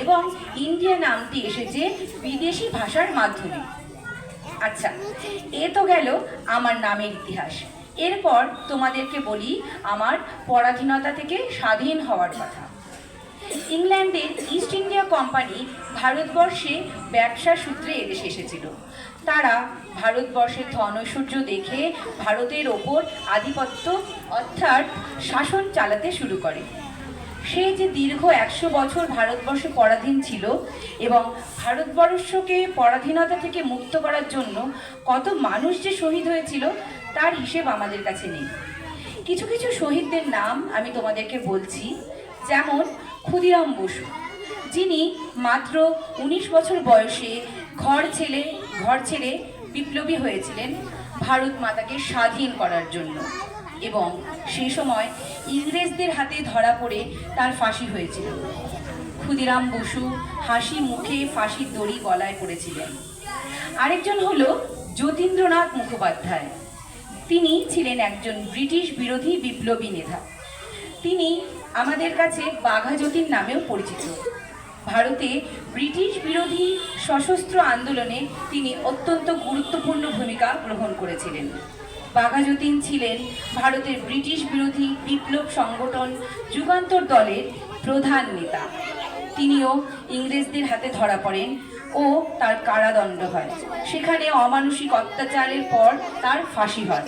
এবং ইন্ডিয়া নামটি এসেছে বিদেশি ভাষার মাধ্যমে। আচ্ছা, এ তো গেল আমার নামের ইতিহাস। এরপর তোমাদেরকে বলি আমার পরাধীনতা থেকে স্বাধীন হওয়ার কথা। ইংল্যান্ডের ইস্ট ইন্ডিয়া কোম্পানি ভারতবর্ষে ব্যবসা সূত্রে এদেশে এসেছিল। তারা ভারতবর্ষের ধন ঐশ্বর্য দেখে ভারতের ওপর আধিপত্য অর্থাৎ শাসন চালাতে শুরু করে। সে যে দীর্ঘ 100 বছর ভারতবর্ষ পরাধীন ছিল এবং ভারতবর্ষকে পরাধীনতা থেকে মুক্ত করার জন্য কত মানুষ যে শহীদ হয়েছিল তার হিসেব আমাদের কাছে নেই। কিছু কিছু শহীদদের নাম আমি তোমাদেরকে বলছি, যেমন ক্ষুদিরাম বসু, যিনি মাত্র 19 বছর বয়সে ঘর ছেড়ে বিপ্লবী হয়েছিলেন ভারত মাতাকে স্বাধীন করার জন্য এবং সেই সময় ইংরেজদের হাতে ধরা পড়ে তার ফাঁসি হয়েছিল। ক্ষুদিরাম বসু হাসি মুখে ফাঁসির দড়ি গলায় পড়েছিলেন। আরেকজন হলো যতীন্দ্রনাথ মুখোপাধ্যায়। তিনি ছিলেন একজন ব্রিটিশ বিরোধী বিপ্লবী নেতা। তিনি আমাদের কাছে বাঘা যতীন নামেও পরিচিত। ভারতে ব্রিটিশ বিরোধী সশস্ত্র আন্দোলনে তিনি অত্যন্ত গুরুত্বপূর্ণ ভূমিকা গ্রহণ করেছিলেন। বাঘা যতীন ছিলেন ভারতের ব্রিটিশ বিরোধী বিপ্লব সংগঠন যুগান্তর দলের প্রধান নেতা। তিনিও ইংরেজদের হাতে ধরা পড়েন ও তার কারাদণ্ড হয়। সেখানে অমানুষিক অত্যাচারের পর তার ফাঁসি হয়।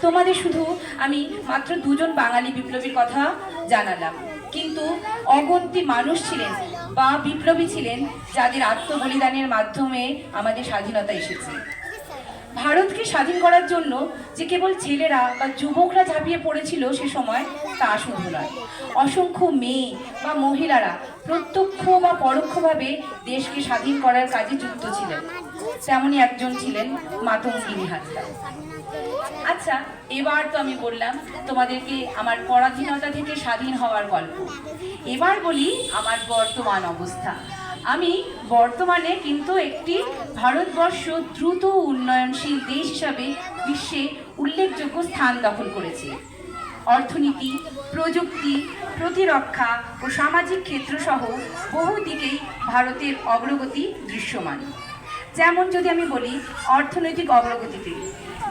তোমাদের শুধু আমি মাত্র 2 জন বাঙালি বিপ্লবীর কথা জানালাম, কিন্তু অগন্তি মানুষ ছিলেন বা বিপ্লবী ছিলেন যাদের আত্মবলিদানের মাধ্যমে আমাদের স্বাধীনতা এসেছে। ভারতকে স্বাধীন করার জন্য যে কেবল ছেলেরা বা যুবকরা ঝাঁপিয়ে পড়েছিল সে সময়, তা শুধু নয়, অসংখ্য মেয়ে বা মহিলারা প্রত্যক্ষ বা পরোক্ষভাবে দেশকে স্বাধীন করার কাজে যুক্ত ছিলেন। তেমনই একজন ছিলেন মাতঙ্গিনী হাজরা। আচ্ছা, এবার তো আমি বললাম তোমাদেরকে আমার পরাধীনতা থেকে স্বাধীন হওয়ার গল্প। এবার বলি আমার বর্তমান অবস্থা। আমি বর্তমানে কিন্তু একটি ভারতবর্ষ দ্রুত উন্নয়নশীল দেশ হিসাবে বিশ্বে উল্লেখযোগ্য স্থান দখল করেছে। অর্থনীতি, প্রযুক্তি, প্রতিরক্ষা ও সামাজিক ক্ষেত্রসহ বহু দিকেই ভারতের অগ্রগতি দৃশ্যমান। যেমন যদি আমি বলি অর্থনৈতিক অগ্রগতিতে,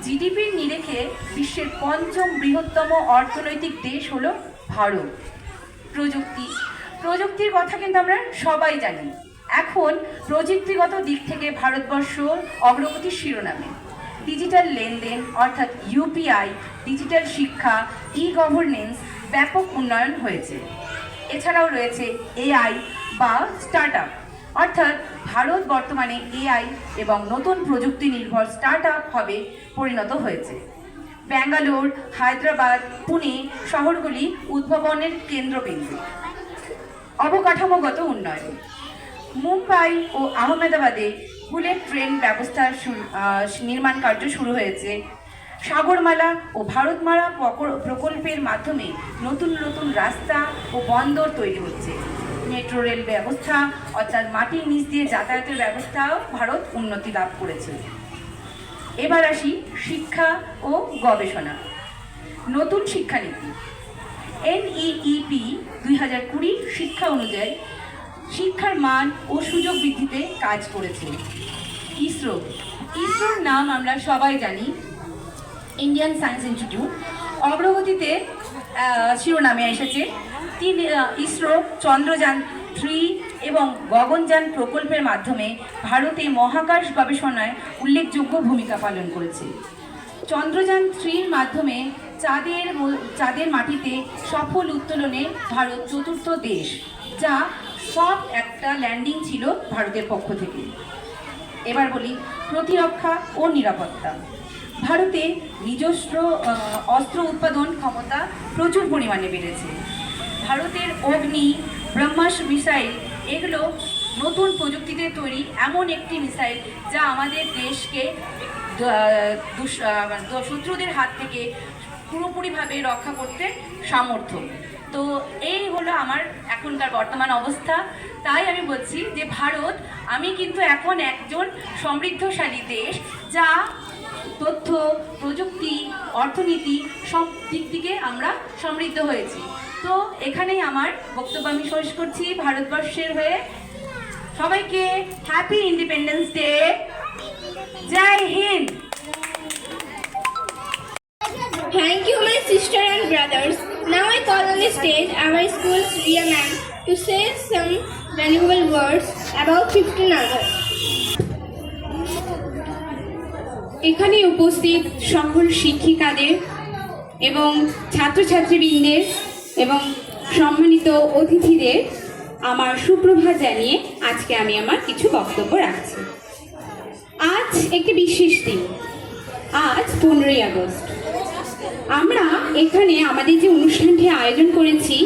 জিডিপির নিরিখে বিশ্বের 5ম বৃহত্তম অর্থনৈতিক দেশ হলো ভারত। প্রযুক্তির কথা কিন্তু আমরা সবাই জানি। এখন প্রযুক্তিগত দিক থেকে ভারতবর্ষ অগ্রগতির শিরোনামে। ডিজিটাল লেনদেন অর্থাৎ ইউপিআই, ডিজিটাল শিক্ষা, ই গভর্নেন্স ব্যাপক উন্নয়ন হয়েছে। এছাড়াও রয়েছে এআই, বা স্টার্ট আপ, অর্থাৎ ভারত বর্তমানে এআই এবং নতুন প্রযুক্তি নির্ভর স্টার্ট আপ হবে পরিণত হয়েছে। ব্যাঙ্গালোর, হায়দ্রাবাদ, পুনে শহরগুলি উদ্ভাবনের কেন্দ্রবিন্দু। অবকাঠামোগত উন্নয়ন, মুম্বাই ও আহমেদাবাদে বুলেট ট্রেন ব্যবস্থার নির্মাণ কার্য শুরু হয়েছে। সাগরমালা ও ভারতমালা প্রকল্পের মাধ্যমে নতুন নতুন রাস্তা ও বন্দর তৈরি হচ্ছে। মেট্রো রেল ব্যবস্থা অর্থাৎ মাটির নিচ দিয়ে যাতায়াতের ব্যবস্থাও ভারত উন্নতি লাভ করেছে। এবার আসি শিক্ষা ও গবেষণা। নতুন শিক্ষানীতি NEEP 2020 শিক্ষা অনুযায়ী শিক্ষার মান ও সুযোগ বৃদ্ধিতে কাজ করেছে। ইসরোর নাম আমরা সবাই জানি, ইন্ডিয়ান সায়েন্স ইনস্টিটিউট। অগ্রগতিতে শিরোনামে এসেছে। ইসরো চন্দ্রযান 3 এবং গগনযান প্রকল্পের মাধ্যমে ভারতে মহাকাশ গবেষণায় উল্লেখযোগ্য ভূমিকা পালন করেছে। চন্দ্রযান 3-র মাধ্যমে চাঁদের মাটিতে সফল উত্তোলনে ভারত চতুর্থ দেশ, যা সফট একটা ল্যান্ডিং ছিল ভারতের পক্ষ থেকে। এবার বলি প্রতিরক্ষা ও নিরাপত্তা। ভারতে নিজস্ব অস্ত্র উৎপাদন ক্ষমতা প্রচুর পরিমাণে বেড়েছে। ভারতের অগ্নি, ব্রহ্মাস মিসাইল এগুলো নতুন প্রযুক্তিতে তৈরি এমন একটি মিসাইল যা আমাদের দেশকে শত্রুদের হাত থেকে পুরোপুরিভাবে রক্ষা করতে সামর্থ্য। তো এই হলো আমার এখনকার বর্তমান অবস্থা। তাই আমি বলছি যে ভারত, আমি কিন্তু এখন একজন সমৃদ্ধশালী দেশ, যা তথ্য, প্রযুক্তি, অর্থনীতি সব দিক থেকে আমরা সমৃদ্ধ হয়েছি। তো এখানেই আমার বক্তব্য আমি শেষ করছি ভারতবর্ষের হয়ে। সবাইকে হ্যাপি ইন্ডিপেন্ডেন্স ডে। জয় হিন্দ। Thank you, my sister and brothers. Now I call on the stage our school's dear man to say some valuable words about 15 August. এখানে উপস্থিত সকল শিক্ষিকাদের এবং ছাত্রছাত্রীবৃন্দের এবং সম্মানিত অতিথিদের আমার সুপ্রভাত জানিয়ে আজকে আমি আমার কিছু বক্তব্য রাখছি। আজ একটি বিশেষ দিন, আজ 15ই আগস্ট। আমরা এখানে আমাদের যে অনুষ্ঠানটি আয়োজন করেছি,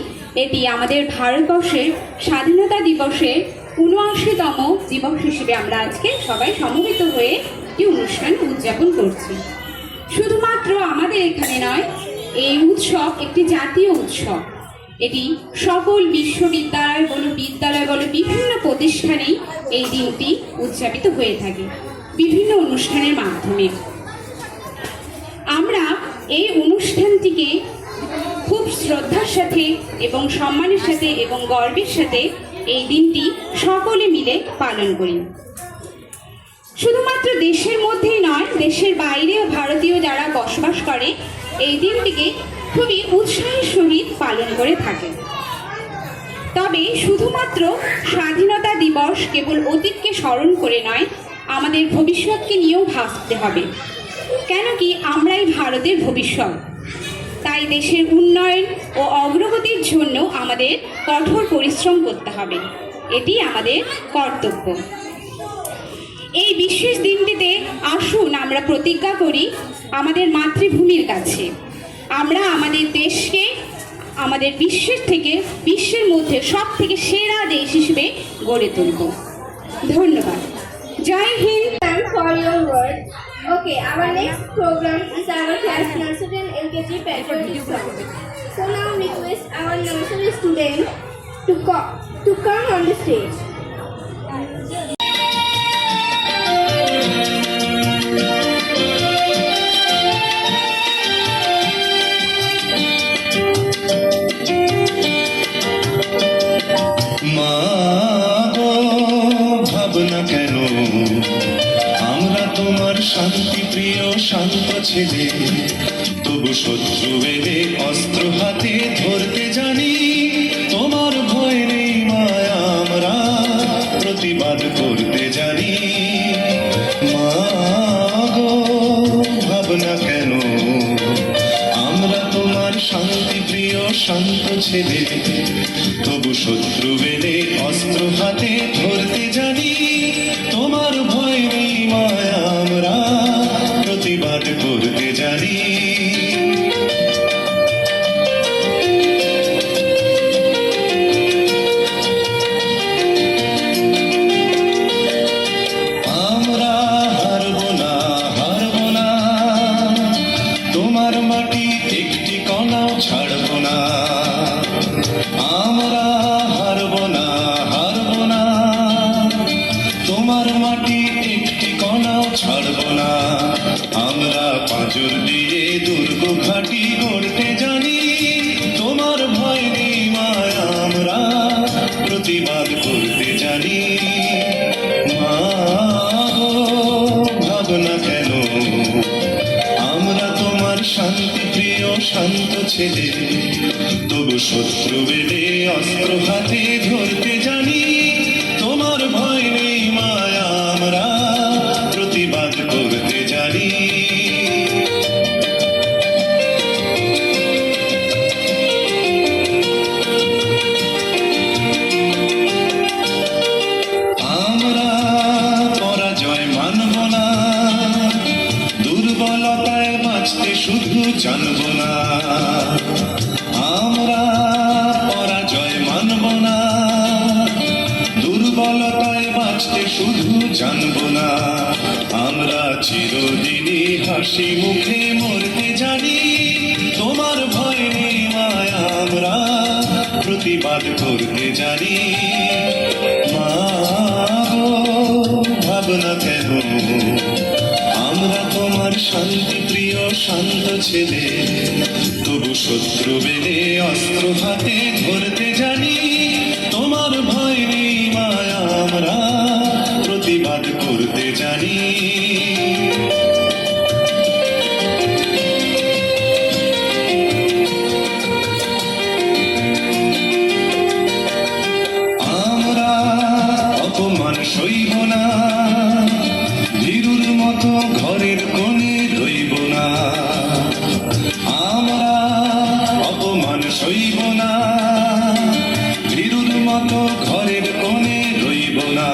এটি আমাদের ভারতবর্ষের স্বাধীনতা দিবসের ৭৯তম দিবস হিসেবে আমরা আজকে সবাই সমবেত হয়ে একটি অনুষ্ঠান উদযাপন করছি। শুধুমাত্র আমাদের এখানে নয়, এই উৎসব একটি জাতীয় উৎসব। এটি সকল বিশ্ববিদ্যালয় বলো বিভিন্ন প্রতিষ্ঠানেই এই দিনটি উদযাপিত হয়ে থাকে বিভিন্ন অনুষ্ঠানের মাধ্যমে। আমরা এই অনুষ্ঠানটিকে খুব শ্রদ্ধার সাথে এবং সম্মানের সাথে এবং গর্বের সাথে এই দিনটি সকলে মিলে পালন করি। শুধুমাত্র দেশের মধ্যেই নয়, দেশের বাইরেও ভারতীয় যারা বসবাস করে এই দিনটিকে খুবই উৎসাহের সহিত পালন করে থাকে। তবে শুধুমাত্র স্বাধীনতা দিবস কেবল অতীতকে স্মরণ করে নয়, আমাদের ভবিষ্যৎকে নিয়েও ভাবতে হবে। কেন কি আমরাই ভারতের ভবিষ্যৎ। তাই দেশের উন্নয়ন ও অগ্রগতির জন্য আমাদের কঠোর পরিশ্রম করতে হবে, এটি আমাদের কর্তব্য। এই বিশেষ দিনটিতে আসুন আমরা প্রতিজ্ঞা করি আমাদের মাতৃভূমির কাছে আমরা আমাদের দেশকে আমাদের বিশ্বের মধ্যে সব থেকে সেরা দেশ হিসেবে গড়ে তুলব। ধন্যবাদ। জয় Hind. Thanks for your words. Okay, our next program is our class nursery and LKG patriotic song. So now request our nursery student to come on the stage. মা গো, ভাবনা কেন, আমরা তোমার শান্তি প্রিয় শান্ত ছেলে, তবু শত্রু এলে অস্ত্র হাতে ধরতে জানি। তোমার ভয় নেই মায়া, আমরা প্রতিবাদ করতে জানি। মা গো, ভাবনা কেন, আমরা তোমার শান্তি প্রিয় শান্ত ছেলে, তবু শত্রু বেলে অস্ত্র হাতে ধরতে জানি। তোমার ভয় নেই মায়া, আমরা প্রতিবাদ করতে জানি। আমরা হারব না, হারব না, তোমার মাটি একটি কণাও ছাড়ব না। আমরা হারব না, হারব না, তোমার মাটি একটি কণাও ছাড়ব না। আমরা পাঁজর দিয়ে দুর্গ ঘাঁটি গড়তে জানি। তোমার ভয় নেই মায়া, আমরা প্রতিবাদ করতে জানি। মা গো, ভাবনা কেন, আমরা তোমার শান্তি প্রিয় শান্ত ছেলে, তবু শত্রু বেলে অস্ত্র হাতে ধরতে জানি। তোমার ভয় নেই মায়া, আমরা প্রতিবাদ করতে জানি। আমরা পরাজয় মানব না, দুর্বলতায় বাঁচতে শুধু জানব না। আমরা পরাজয় মানব না, দুর্বলতায় বাঁচতে শুধু জানব না। আমরা চিরদিনই হাসি মুখে মরতে জানি। তোমার ভয় নেই মায়া, আমরা প্রতিবাদ করতে জানি। মা গো, ভাবনা কেন, আমরা তোমার শান্তি প্রিয় শান্ত ছেলে, তবু শত্রু বেলে অস্ত্র হাতে ধরতে জানি। তোমার ভয় নেই মায়া, আমরা প্রতিবাদ করতে জানি। আমরা অপমান সইব না, ভীরুর মতো ঘরের কোণে রইব না। আমরা অপমান সইব না, ভীরুর মতো ঘরের কোণে রইব না।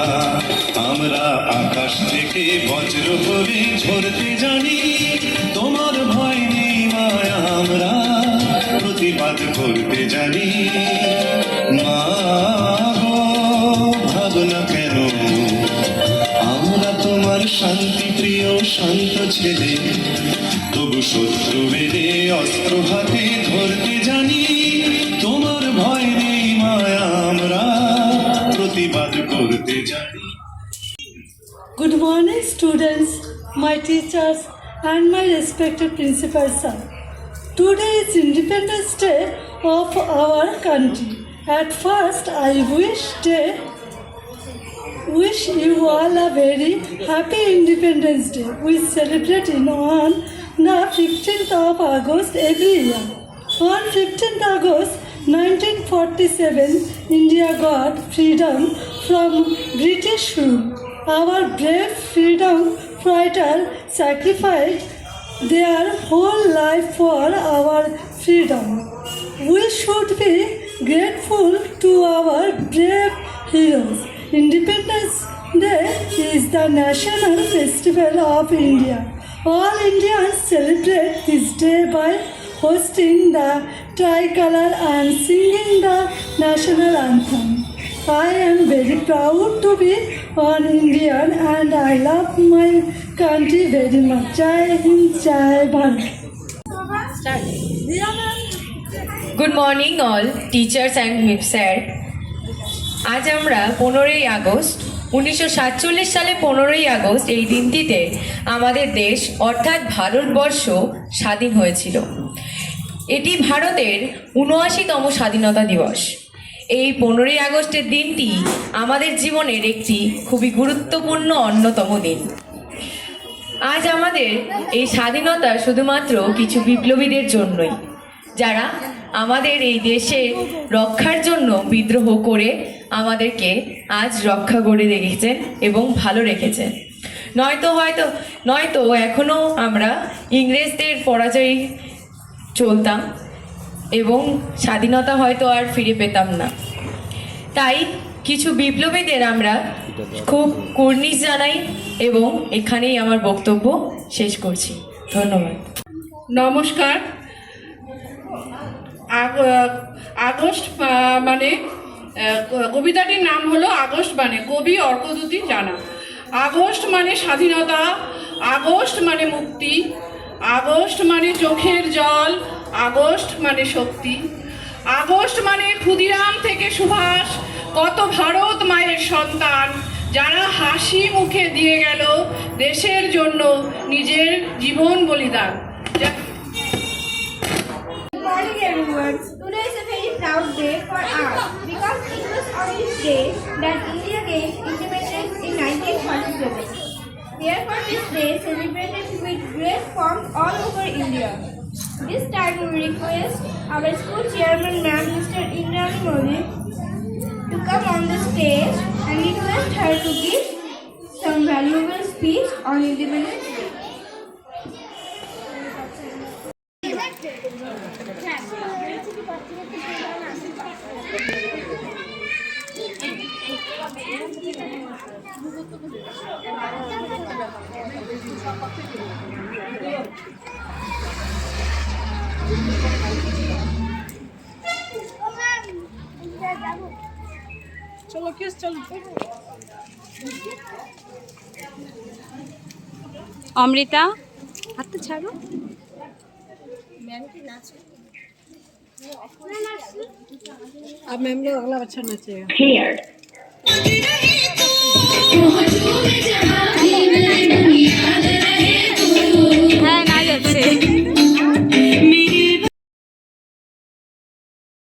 আমরা আকাশ থেকে বজ্র করে ঝরতে জানি। তোমার ভয় নেই মায়া, আমরা প্রতিবাদ করতে জানি। মা গো, ভাবনা কেন, আমরা তোমার শান্তি প্রিয় শান্ত ছেলে, তবু শত্রু বেলে অস্ত্র হাতে ধরতে জানি। তোমার ভয় নেই মায়া, আমরা প্রতিবাদ করতে জানি। Good morning, students, my teachers, and my respected principal sir. Today is Independence Day of our country. At first, I wish you all a very happy Independence Day. We celebrate on the 15th of August every year. On 15th August 1947, India got freedom from British rule. Our brave freedom fighters sacrificed their whole life for our freedom. We should be grateful to our brave heroes. Independence Day is the national festival of India. All Indians celebrate this day by hosting the tricolor and singing the national anthem. I am very proud to be an Indian and I love my country very much. Jai Hind, Jai Bharat. Good morning all teachers and sir. আজ আমরা 15ই আগস্ট 1947 সালে 15ই আগস্ট এই দিনটিতে আমাদের দেশ অর্থাৎ ভারতবর্ষ স্বাধীন হয়েছিল। এটি ভারতের ৭৯তম স্বাধীনতা দিবস। এই 15ই আগস্টের দিনটি আমাদের জীবনের একটি খুবই গুরুত্বপূর্ণ অন্যতম দিন। আজ আমাদের এই স্বাধীনতা শুধুমাত্র কিছু বিপ্লবীদের জন্যই, যারা আমাদের এই দেশে রক্ষার জন্য বিদ্রোহ করে আমাদেরকে আজ রক্ষা করে রেখেছেন এবং ভালো রেখেছেন। নয়তো এখনও আমরা ইংরেজদের পরাজয়ী চলতাম। এবং স্বাধীনতা হয়তো আর ফিরে পেতাম না। তাই কিছু বিপ্লবীদের আমরা খুব কুর্নিশ জানাই এবং এখানেই আমার বক্তব্য শেষ করছি। ধন্যবাদ। নমস্কার। আগস্ট মানে কবিতাটির নাম হলো আগস্ট মানে, কবি অর্কদ্যুতি জানা। আগস্ট মানে স্বাধীনতা, আগস্ট মানে মুক্তি, আগস্ট মানে চোখের জল, আগস্ট মানে শক্তি, আগস্ট মানে ক্ষুদিরাম থেকে সুভাষ, কত ভারত মায়ের সন্তান যারা হাসি মুখে দিয়ে গেল দেশের জন্য নিজের জীবন বলিদান। Good morning everyone. Today is a very proud day for us because it was on this day that India gained independence in 1947. Therefore this day celebrated with great pomp all over India. This time we request our school chairman ma'am Mr. Indrani Maulik to come on the stage and request her to give some valuable speech on Independence Day. Amrita, হাতটা ছাড়ো। अब मैम लोग अगला अच्छा नचेगा। Paired.